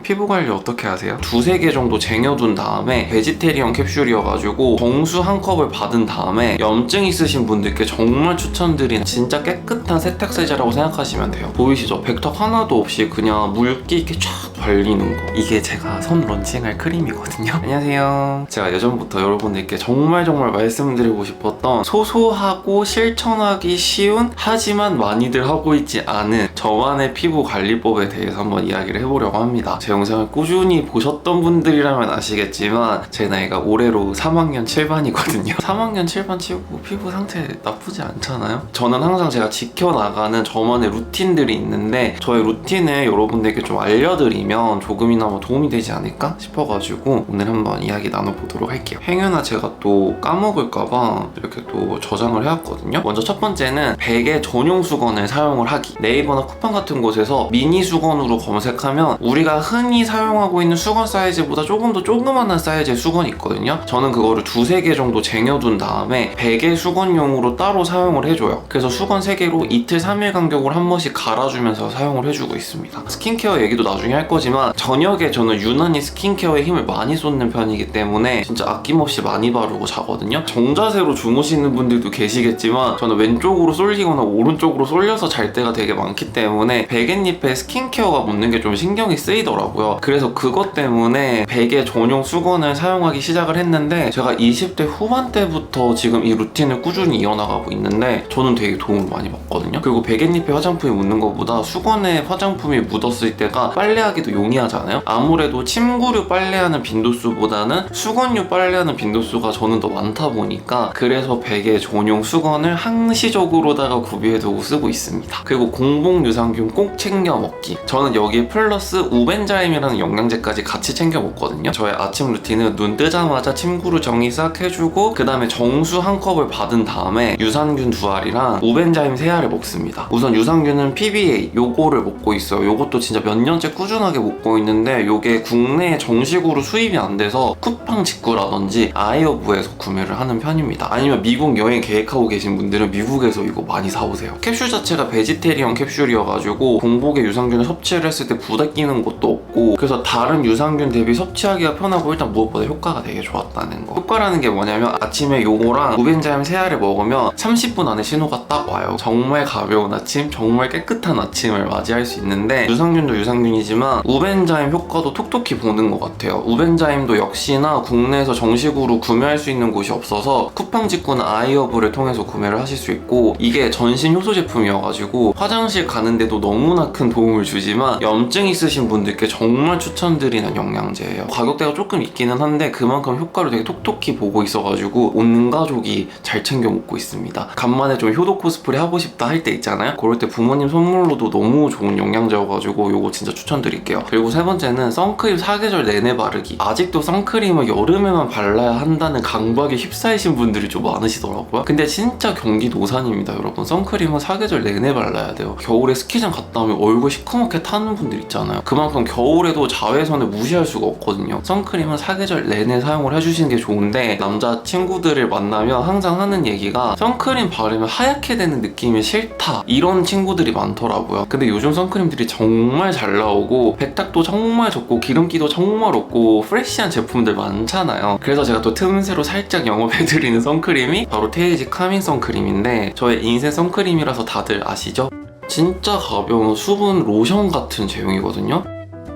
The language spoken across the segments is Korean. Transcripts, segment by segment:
피부 관리 어떻게 하세요? 두세 개 정도 쟁여둔 다음에 베지테리언 캡슐이어가지고 정수 한 컵을 받은 다음에 염증 있으신 분들께 정말 추천드리는 진짜 깨끗한 세탁세제라고 생각하시면 돼요. 보이시죠? 백탁 하나도 없이 그냥 물기 있게 쫙 발리는 거. 이게 제가 선 런칭할 크림이거든요. 안녕하세요. 제가 예전부터 여러분들께 정말 말씀드리고 싶었던 소소하고 실천하기 쉬운 하지만 많이들 하고 있지 않은 저만의 피부 관리법에 대해서 한번 이야기를 해보려고 합니다. 제 영상을 꾸준히 보셨던 분들이라면 아시겠지만 제 나이가 올해로 3학년 7반이거든요. 3학년 7반 치고 피부 상태 나쁘지 않잖아요? 저는 항상 제가 지켜나가는 저만의 루틴들이 있는데 저의 루틴을 여러분들께 좀 알려드리면 조금이나마 도움이 되지 않을까 싶어가지고 오늘 한번 이야기 나눠보도록 할게요. 행여나 제가 또 까먹을까봐 이렇게 또 저장을 해왔거든요. 먼저 첫 번째는 베개 전용 수건을 사용을 하기. 네이버나 쿠팡 같은 곳에서 미니 수건으로 검색하면 우리가 흔히 사용하고 있는 수건 사이즈보다 조금 더 조그만한 사이즈의 수건이 있거든요. 저는 그거를 두세 개 정도 쟁여둔 다음에 베개 수건용으로 따로 사용을 해줘요. 그래서 수건 3개로 이틀 3일 간격으로 한 번씩 갈아주면서 사용을 해주고 있습니다. 스킨케어 얘기도 나중에 할 거지만 저녁에 저는 유난히 스킨케어에 힘을 많이 쏟는 편이기 때문에 진짜 아낌없이 많이 바르고 자거든요. 정자세로 주무시는 분들도 계시겠지만 저는 왼쪽으로 쏠리거나 오른쪽으로 쏠려서 잘 때가 되게 많기 때문에 베갯잎에 스킨케어가 묻는 게 좀 신경이 쓰이더라고요. 그래서 그것 때문에 베개 전용 수건을 사용하기 시작을 했는데 제가 20대 후반 때부터 지금 이 루틴을 꾸준히 이어나가고 있는데 저는 되게 도움을 많이 받거든요. 그리고 베갯잎에 화장품이 묻는 것보다 수건에 화장품이 묻었을 때가 빨래하기도 용이하잖아요. 아무래도 침구류 빨래하는 빈도수보다는 수건류 빨래하는 빈도수가 저는 더 많다 보니까 그래서 베개 전용 수건을 항시적으로다가 구비해두고 쓰고 있습니다. 그리고 공복 유산균 꼭 챙겨 먹기. 저는 여기에 플러스 우벤자임이라는 영양제까지 같이 챙겨 먹거든요. 저의 아침 루틴은 눈 뜨자마자 침구류 정리 싹 해주고 그 다음에 정수 한 컵을 받은 다음에 유산균 2알이랑 우벤자임 3알을 먹습니다. 우선 유산균은 PBA 요거를 먹고 있어요. 요것도 진짜 몇 년째 꾸준하게 먹고 있는데 요게 국내에 정식으로 수입이 안 돼서 쿠팡 직구라든지 아이허브에서 구매를 하는 편입니다. 아니면 미국 여행 계획하고 계신 분들은 미국에서 이거 많이 사오세요. 캡슐 자체가 베지테리언 캡슐이어가지고 공복에 유산균을 섭취를 했을 때 부담 끼는 것도 없고 그래서 다른 유산균 대비 섭취하기가 편하고 일단 무엇보다 효과가 되게 좋았다는 거. 효과라는 게 뭐냐면 아침에 요거랑 우벤자임 3알을 먹으면 30분 안에 신호가 딱 와요. 정말 가벼운 아침, 정말 깨끗한 아침을 맞이할 수 있는데 유산균도 유산균이지만 우벤자임 효과도 톡톡히 보는 것 같아요. 우벤자임도 역시나 국내에서 정식으로 구매할 수 있는 곳이 없어서 쿠팡 직구나 아이허브를 통해서 구매를 하실 수 있고 이게 전신 효소 제품이어가지고 화장실 가는데도 너무나 큰 도움을 주지만 염증 있으신 분들께 정말 추천드리는 영양제예요. 가격대가 조금 있기는 한데 그만큼 효과를 되게 톡톡히 보고 있어가지고 온 가족이 잘 챙겨 먹고 있습니다. 간만에 좀 효도 코스프레 하고 싶다 할 때 있잖아요. 그럴 때 부모님 선물로도 너무 좋은 영양제여가지고 요거 진짜 추천드릴게요. 그리고 세 번째는 선크림 사계절 내내 바르기. 아직도 선크림을 여름에만 발라야 한다는 강박에 휩싸이신 분들이 좀 많으시더라고요. 근데 진짜 경기 노산입니다, 여러분. 선크림은 사계절 내내 발라야 돼요. 겨울에 스키장 갔다 오면 얼굴 시커멓게 타는 분들 있잖아요. 그만큼 겨울에도 자외선을 무시할 수가 없거든요. 선크림은 사계절 내내 사용을 해주시는 게 좋은데 남자 친구들을 만나면 항상 하는 얘기가 선크림 바르면 하얗게 되는 느낌이 싫다 이런 친구들이 많더라고요. 근데 요즘 선크림들이 정말 잘 나오고 백탁도 정말 적고 기름기도 정말 없고 프레시한 제품들 많잖아요. 그래서 제가 또 틈새로 살짝 영업해드리는 선크림이 바로 테이지 카밍 선크림인데 저의 인생 선크림이라서 다들 아시죠? 진짜 가벼운 수분 로션 같은 제형이거든요.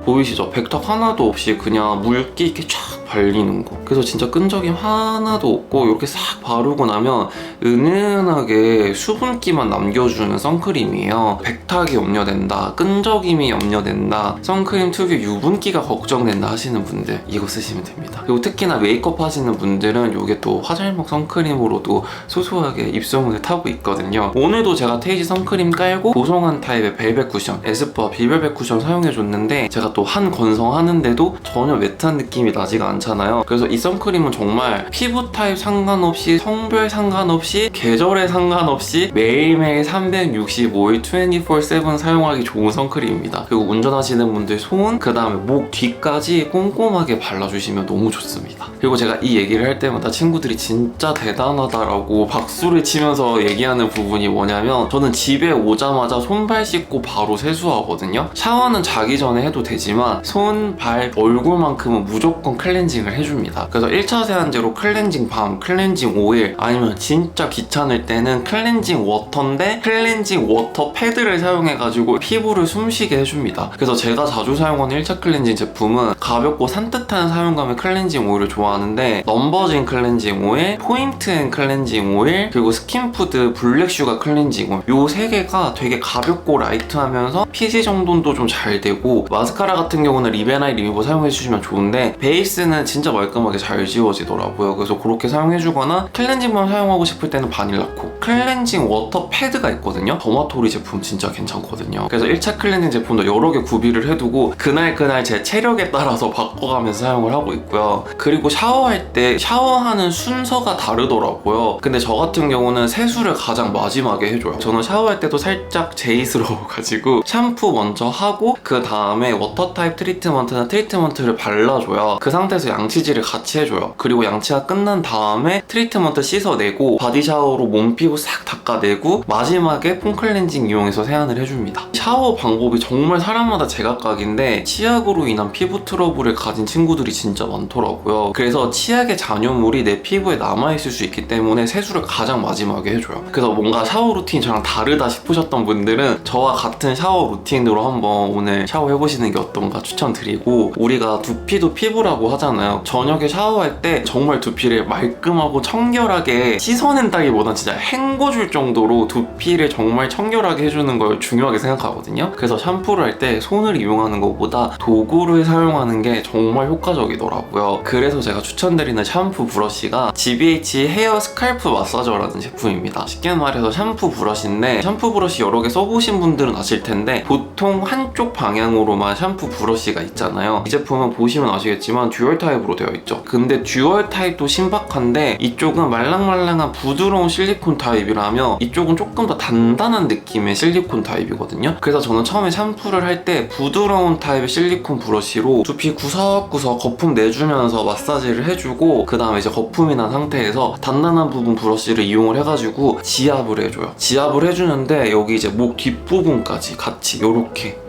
보이시죠? 백탁 하나도 없이 그냥 물기 있게 쫙 발리는 거. 그래서 진짜 끈적임 하나도 없고 이렇게 싹 바르고 나면 은은하게 수분기만 남겨주는 선크림이에요. 백탁이 염려된다, 끈적임이 염려된다, 선크림 특유의 유분기가 걱정된다 하시는 분들 이거 쓰시면 됩니다. 그리고 특히나 메이크업 하시는 분들은 이게 또 화잘먹 선크림으로도 소소하게 입소문을 타고 있거든요. 오늘도 제가 테이지 선크림 깔고 보송한 타입의 벨벳 쿠션, 에스쁘아 비벨벳 쿠션 사용해줬는데 제가 또 한 건성 하는데도 전혀 매트한 느낌이 나지가 않죠. 많잖아요. 그래서 이 선크림은 정말 피부 타입 상관없이 성별 상관없이 계절에 상관없이 매일매일 365일 24/7 사용하기 좋은 선크림입니다. 그리고 운전하시는 분들 손, 그 다음에 목 뒤까지 꼼꼼하게 발라주시면 너무 좋습니다. 그리고 제가 이 얘기를 할 때마다 친구들이 진짜 대단하다라고 박수를 치면서 얘기하는 부분이 뭐냐면, 저는 집에 오자마자 손발 씻고 바로 세수하거든요. 샤워는 자기 전에 해도 되지만 손, 발, 얼굴만큼은 무조건 클렌징을 해줍니다. 그래서 1차 세안제로 클렌징 밤, 클렌징 오일, 아니면 진짜 귀찮을 때는 클렌징 워터인데 클렌징 워터 패드를 사용해가지고 피부를 숨쉬게 해줍니다. 그래서 제가 자주 사용하는 1차 클렌징 제품은 가볍고 산뜻한 사용감의 클렌징 오일을 좋아하는데, 넘버진 클렌징 오일, 포인트 앤 클렌징 오일, 그리고 스킨푸드 블랙슈가 클렌징 오일, 요 세 개가 되게 가볍고 라이트하면서 PC 정돈도 좀 잘 되고, 마스카라 같은 경우는 립앤아이 리무버 사용해주시면 좋은데 베이스는 진짜 말끔하게 잘 지워지더라고요. 그래서 그렇게 사용해주거나, 클렌징만 사용하고 싶을 때는 바닐라코, 클렌징 워터 패드가 있거든요. 더마토리 제품 진짜 괜찮거든요. 그래서 1차 클렌징 제품도 여러 개 구비를 해두고 그날 제 체력에 따라서 바꿔가면서 사용을 하고 있고요. 그리고 샤워할 때 샤워하는 순서가 다르더라고요. 근데 저 같은 경우는 세수를 가장 마지막에 해줘요. 저는 샤워할 때도 살짝 제이스러워가지고 샴푸 먼저 하고 그 다음에 워터 타입 트리트먼트나 트리트먼트를 발라줘요. 그 상태에서 양치질을 같이 해줘요. 그리고 양치가 끝난 다음에 트리트먼트 씻어내고 바디 샤워로 몸 피부 싹 닦아내고 마지막에 폼 클렌징 이용해서 세안을 해줍니다. 샤워 방법이 정말 사람마다 제각각인데 치약으로 인한 피부 트러블을 가진 친구들이 진짜 많더라고요. 그래서 치약의 잔여물이 내 피부에 남아있을 수 있기 때문에 세수를 가장 마지막에 해줘요. 그래서 뭔가 샤워 루틴이 저랑 다르다 싶으셨던 분들은 저와 같은 샤워 루틴으로 한번 오늘 샤워해보시는 게 어떤가 추천드리고, 우리가 두피도 피부라고 하잖아요. 저녁에 샤워할 때 정말 두피를 말끔하고 청결하게 씻어낸다기보단 진짜 헹궈줄 정도로 두피를 정말 청결하게 해주는 걸 중요하게 생각하거든요. 그래서 샴푸를 할 때 손을 이용하는 것보다 도구를 사용하는 게 정말 효과적이더라고요. 그래서 제가 추천드리는 샴푸 브러쉬가 GBH 헤어 스칼프 마사저라는 제품입니다. 쉽게 말해서 샴푸 브러쉬인데, 샴푸 브러쉬 여러 개 써보신 분들은 아실 텐데 보통 한쪽 방향으로만 샴푸 브러쉬가 있잖아요. 이 제품은 보시면 아시겠지만 듀얼 타입으로 되어 있죠. 근데 듀얼 타입도 신박한데 이쪽은 말랑말랑한 부드러운 실리콘 타입이라면 이쪽은 조금 더 단단한 느낌의 실리콘 타입이거든요. 그래서 저는 처음에 샴푸를 할 때 부드러운 타입의 실리콘 브러쉬로 두피 구석구석 거품 내주면서 마사지를 해주고, 그 다음에 이제 거품이 난 상태에서 단단한 부분 브러쉬를 이용을 해가지고 지압을 해줘요. 지압을 해주는데 여기 이제 목 뒷부분까지 같이 요렇게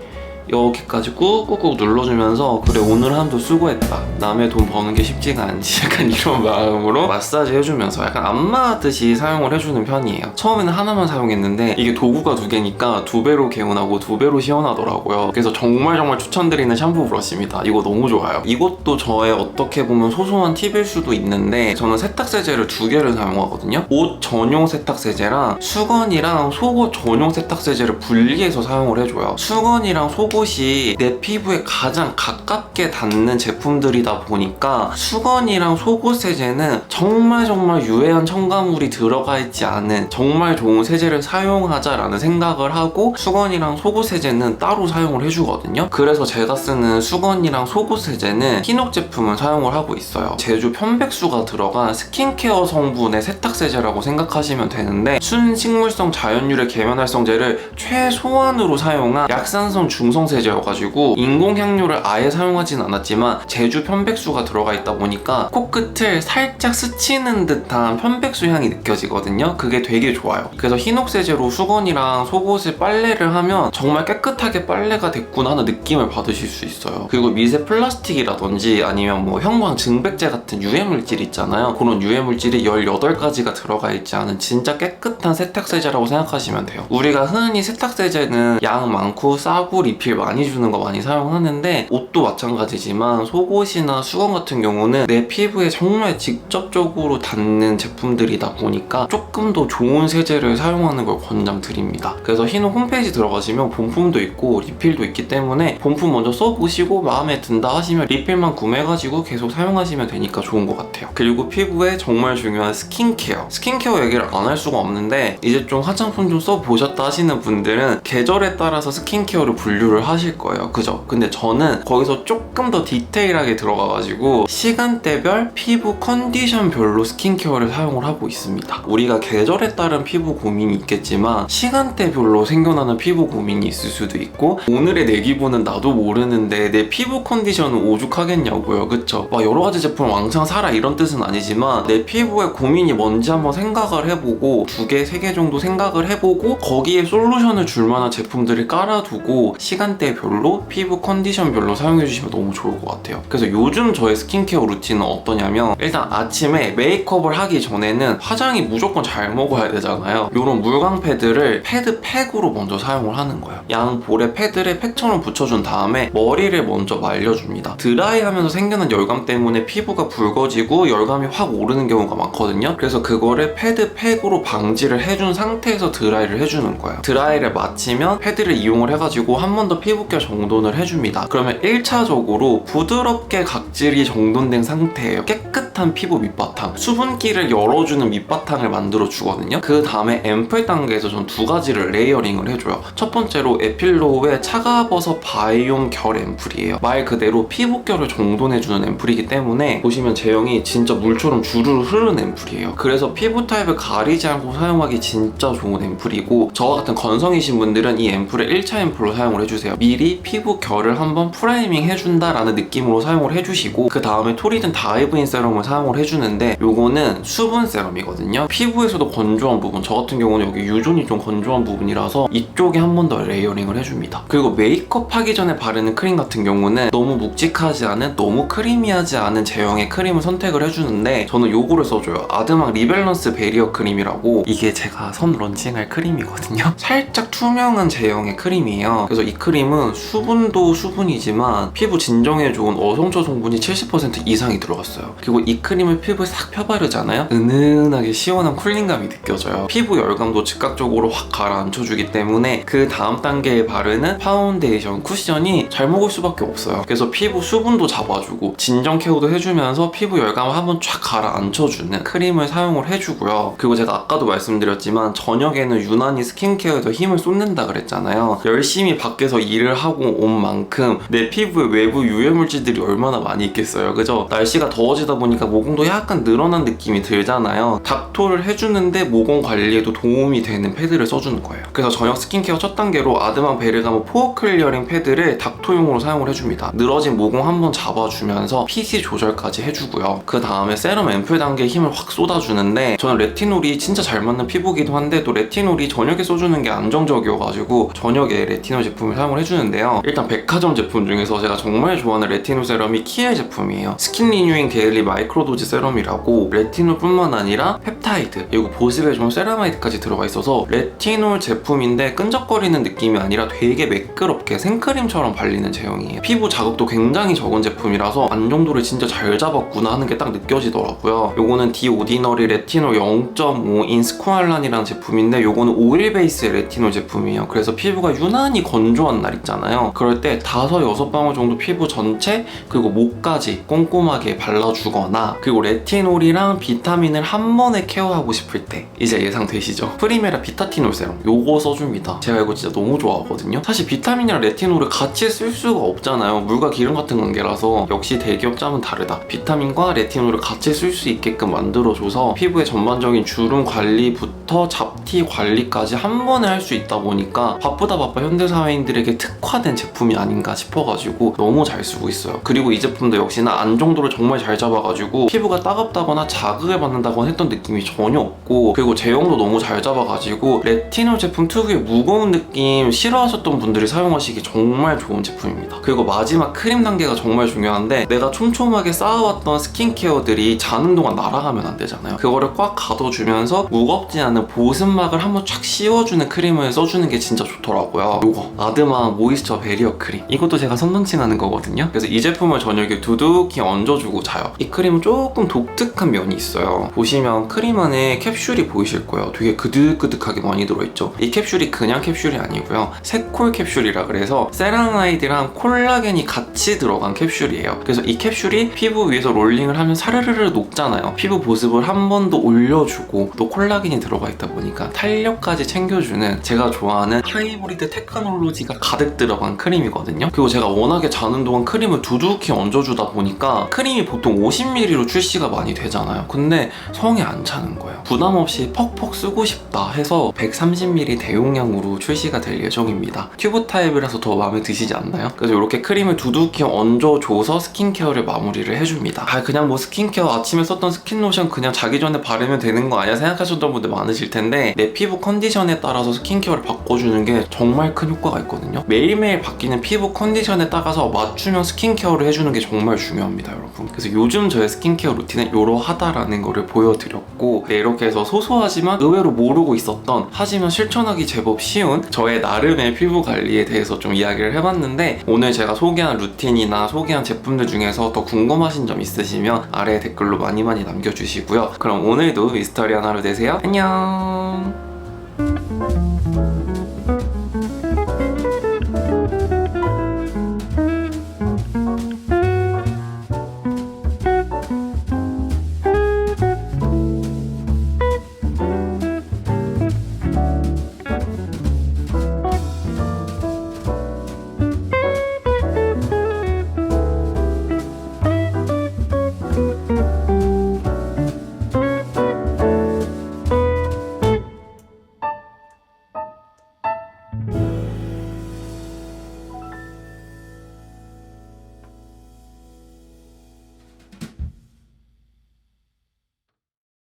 여기까지 꾹꾹꾹 눌러주면서, 그래 오늘 하루도 수고했다, 남의 돈 버는 게 쉽지가 않지, 약간 이런 마음으로 마사지 해주면서 약간 안마하듯이 사용을 해주는 편이에요. 처음에는 하나만 사용했는데 이게 도구가 두 개니까 두 배로 개운하고 두 배로 시원하더라고요. 그래서 정말 추천드리는 샴푸 브러쉬입니다. 이거 너무 좋아요. 이것도 저의 어떻게 보면 소소한 팁일 수도 있는데, 저는 세탁세제를 두 개를 사용하거든요. 옷 전용 세탁세제랑 수건이랑 속옷 전용 세탁세제를 분리해서 사용을 해줘요. 수건이랑 속옷이 내 피부에 가장 가깝게 닿는 제품들이다 보니까 수건이랑 속옷 세제는 정말 유해한 첨가물이 들어가 있지 않은 정말 좋은 세제를 사용하자라는 생각을 하고, 수건이랑 속옷 세제는 따로 사용을 해주거든요. 그래서 제가 쓰는 수건이랑 속옷 세제는 히녹 제품을 사용을 하고 있어요. 제주 편백수가 들어간 스킨케어 성분의 세탁세제라고 생각하시면 되는데, 순식물성 자연유래 계면활성제를 최소한으로 사용한 약산성 중성 세제여가지고 인공향료를 아예 사용하진 않았지만 제주 편백수가 들어가 있다 보니까 코끝을 살짝 스치는 듯한 편백수 향이 느껴지거든요. 그게 되게 좋아요. 그래서 히녹 세제로 수건이랑 속옷을 빨래를 하면 정말 깨끗하게 빨래가 됐구나 하는 느낌을 받으실 수 있어요. 그리고 미세 플라스틱이라든지 아니면 뭐 형광 증백제 같은 유해물질 있잖아요. 그런 유해물질이 18가지가 들어가 있지 않은 진짜 깨끗한 세탁세제라고 생각하시면 돼요. 우리가 흔히 세탁세제는 양 많고 싸고 리필 많이 주는 거 많이 사용하는데, 옷도 마찬가지지만 속옷이나 수건 같은 경우는 내 피부에 정말 직접적으로 닿는 제품들이다 보니까 조금 더 좋은 세제를 사용하는 걸 권장드립니다. 그래서 히녹 홈페이지 들어가시면 본품도 있고 리필도 있기 때문에 본품 먼저 써보시고 마음에 든다 하시면 리필만 구매해가지고 계속 사용하시면 되니까 좋은 것 같아요. 그리고 피부에 정말 중요한 스킨케어 얘기를 안 할 수가 없는데, 이제 좀 화장품 좀 써보셨다 하시는 분들은 계절에 따라서 스킨케어를 분류를 생각을 하실 거예요. 그죠? 근데 저는 거기서 조금 더 디테일하게 들어가가지고 시간대별 피부 컨디션별로 스킨케어를 사용을 하고 있습니다. 우리가 계절에 따른 피부 고민이 있겠지만 시간대별로 생겨나는 피부 고민이 있을 수도 있고 오늘의 내 기분은 나도 모르는데 내 피부 컨디션은 오죽하겠냐고요. 그쵸? 막 여러 가지 제품을 왕창 사라 이런 뜻은 아니지만 내 피부에 고민이 뭔지 한번 생각을 해보고 2개, 3개 정도 생각을 해보고 거기에 솔루션을 줄 만한 제품들을 깔아두고 시간대별로 피부 컨디션별로 사용해주시면 너무 좋을 것 같아요. 그래서 요즘 저의 스킨케어 루틴은 어떠냐면 일단 아침에 메이크업을 하기 전에는 화장이 무조건 잘 먹어야 되잖아요. 이런 물광 패드를 패드팩으로 먼저 사용을 하는 거예요. 양 볼에 패드를 팩처럼 붙여준 다음에 머리를 먼저 말려줍니다. 드라이하면서 생기는 열감 때문에 피부가 붉어지고 열감이 확 오르는 경우가 많거든요. 그래서 그거를 패드팩으로 방지를 해준 상태에서 드라이를 해주는 거예요. 드라이를 마치면 패드를 이용을 해가지고 한 번 더 피부결 정돈을 해줍니다. 그러면 1차적으로 부드럽게 각질이 정돈된 상태예요. 깨끗한 피부 밑바탕, 수분기를 열어주는 밑바탕을 만들어 주거든요. 그 다음에 앰플 단계에서 전 2가지를 레이어링을 해줘요. 첫 번째로 에필로우의 차가버섯 바이옴 결 앰플이에요. 말 그대로 피부결을 정돈해주는 앰플이기 때문에 보시면 제형이 진짜 물처럼 주르르 흐르는 앰플이에요. 그래서 피부 타입을 가리지 않고 사용하기 진짜 좋은 앰플이고 저와 같은 건성이신 분들은 이 앰플을 1차 앰플로 사용을 해주세요. 미리 피부 결을 한번 프라이밍 해준다라는 느낌으로 사용을 해주시고 그 다음에 토리든 다이브인 세럼을 사용을 해주는데 요거는 수분 세럼이거든요. 피부에서도 건조한 부분, 저 같은 경우는 여기 유존이 좀 건조한 부분이라서 이쪽에 한 번 더 레이어링을 해줍니다. 그리고 메이크업 하기 전에 바르는 크림 같은 경우는 너무 묵직하지 않은, 너무 크리미하지 않은 제형의 크림을 선택을 해주는데 저는 요거를 써줘요. 아드막 리밸런스 베리어 크림이라고 이게 제가 선 런칭할 크림이거든요. 살짝 투명한 제형의 크림이에요. 그래서 이 크림은 수분도 수분이지만 피부 진정에 좋은 어성초 성분이 70% 이상이 들어갔어요. 그리고 이 크림을 피부에 싹 펴바르잖아요. 은은하게 시원한 쿨링감이 느껴져요. 피부 열감도 즉각적으로 확 가라앉혀주기 때문에 그 다음 단계에 바르는 파운데이션 쿠션이 잘 먹을 수밖에 없어요. 그래서 피부 수분도 잡아주고 진정 케어도 해주면서 피부 열감을 한번 쫙 가라앉혀주는 크림을 사용을 해주고요. 그리고 제가 아까도 말씀드렸지만 저녁에는 유난히 스킨케어에 더 힘을 쏟는다 그랬잖아요. 열심히 밖에서 일을 하고 온 만큼 내 피부에 외부 유해물질들이 얼마나 많이 있겠어요. 그죠? 날씨가 더워지다 보니까 모공도 약간 늘어난 느낌이 들잖아요. 닥토를 해주는데 모공 관리에도 도움이 되는 패드를 써주는 거예요. 그래서 저녁 스킨케어 첫 단계로 아드막 베르가모 포어 클리어링 패드를 닥토용으로 사용을 해줍니다. 늘어진 모공 한번 잡아주면서 PC 조절까지 해주고요. 그 다음에 세럼 앰플 단계에 힘을 확 쏟아주는데 저는 레티놀이 진짜 잘 맞는 피부기도 한데 또 레티놀이 저녁에 써주는 게 안정적이어가지고 저녁에 레티놀 제품을 사용을 해주는데요. 일단 백화점 제품 중에서 제가 정말 좋아하는 레티놀 세럼이 키엘 제품이에요. 스킨 리뉴잉 데일리 마이크로도즈 세럼이라고 레티놀뿐만 아니라 펩타이드 그리고 보습에 좋은 세라마이드까지 들어가 있어서 레티놀 제품인데 끈적거리는 느낌이 아니라 되게 매끄럽게 생크림처럼 발리는 제형이에요. 피부 자극도 굉장히 적은 제품이라서 안정도를 진짜 잘 잡았구나 하는 게 딱 느껴지더라고요. 요거는 디오디너리 레티놀 0.5인 스코알란이라는 제품인데 요거는 오일 베이스의 레티놀 제품이에요. 그래서 피부가 유난히 건조한 날 있잖아요. 그럴 때 5-6방울 정도 피부 전체 그리고 목까지 꼼꼼하게 발라주거나 그리고 레티놀이랑 비타민을 한 번에 케어하고 싶을 때 이제 예상되시죠? 프리메라 비타티놀 세럼 요거 써줍니다. 제가 이거 진짜 너무 좋아하거든요. 사실 비타민이랑 레티놀을 같이 쓸 수가 없잖아요. 물과 기름 같은 관계라서 역시 대기업 짬은 다르다. 비타민과 레티놀을 같이 쓸 수 있게끔 만들어줘서 피부의 전반적인 주름 관리부터 잡티 관리까지 한 번에 할 수 있다 보니까 바쁘다 현대사회인들에게 특화된 제품이 아닌가 싶어가지고 너무 잘 쓰고 있어요. 그리고 이 제품도 역시나 안정도를 정말 잘 잡아가지고 피부가 따갑다거나 자극을 받는다거나 했던 느낌이 전혀 없고 그리고 제형도 너무 잘 잡아가지고 레티놀 제품 특유의 무거운 느낌 싫어하셨던 분들이 사용하시기 정말 좋은 제품입니다. 그리고 마지막 크림 단계가 정말 중요한데 내가 촘촘하게 쌓아왔던 스킨케어들이 자는 동안 날아가면 안 되잖아요. 그거를 꽉 가둬주면서 무겁지 않은 보습막을 한번 쫙 씌워주는 크림을 써주는 게 진짜 좋더라고요. 요거 아드막 모이스처 베리어 크림 이것도 제가 선론칭하는 거거든요. 그래서 이 제품을 저녁에 두둑히 얹어주고 자요. 이 크림은 조금 독특한 면이 있어요. 보시면 크림 안에 캡슐이 보이실 거예요. 되게 그득그득하게 많이 들어있죠. 이 캡슐이 그냥 캡슐이 아니고요. 세콜 캡슐이라 그래서 세라나이드랑 콜라겐이 같이 들어간 캡슐이에요. 그래서 이 캡슐이 피부 위에서 롤링을 하면 사르르르 녹잖아요. 피부 보습을 한 번 더 올려주고 또 콜라겐이 들어가 있다 보니까 탄력까지 챙겨주는 제가 좋아하는 하이브리드 테크놀로지가 가득 들어간 크림이거든요. 그리고 제가 워낙에 자는 동안 크림을 두둑히 얹어주다 보니까 크림이 보통 50ml로 출시가 많이 되잖아요. 근데 성에 안 차는 거예요. 부담 없이 퍽퍽 쓰고 싶다 해서 130ml 대용량으로 출시가 될 예정입니다. 튜브 타입이라서 더 마음에 드시지 않나요? 그래서 이렇게 크림을 두둑히 얹어줘서 스킨케어를 마무리를 해줍니다. 그냥 뭐 스킨케어 아침에 썼던 스킨로션 그냥 자기 전에 바르면 되는 거 아니야 생각하셨던 분들 많으실 텐데 내 피부 컨디션에 따라서 스킨케어를 바꿔주는 게 정말 큰 효과가 있거든요. 매일매일 바뀌는 피부 컨디션에 따라서 맞춤형 스킨케어를 해주는 게 정말 중요합니다, 여러분. 그래서 요즘 저의 스킨케어 루틴은 이러하다라는 거를 보여드렸고, 네, 이렇게 해서 소소하지만 의외로 모르고 있었던, 하지만 실천하기 제법 쉬운 저의 나름의 피부 관리에 대해서 좀 이야기를 해봤는데, 오늘 제가 소개한 루틴이나 소개한 제품들 중에서 더 궁금하신 점 있으시면 아래 댓글로 많이 남겨주시고요. 그럼 오늘도 미스터리한 하루 되세요. 안녕.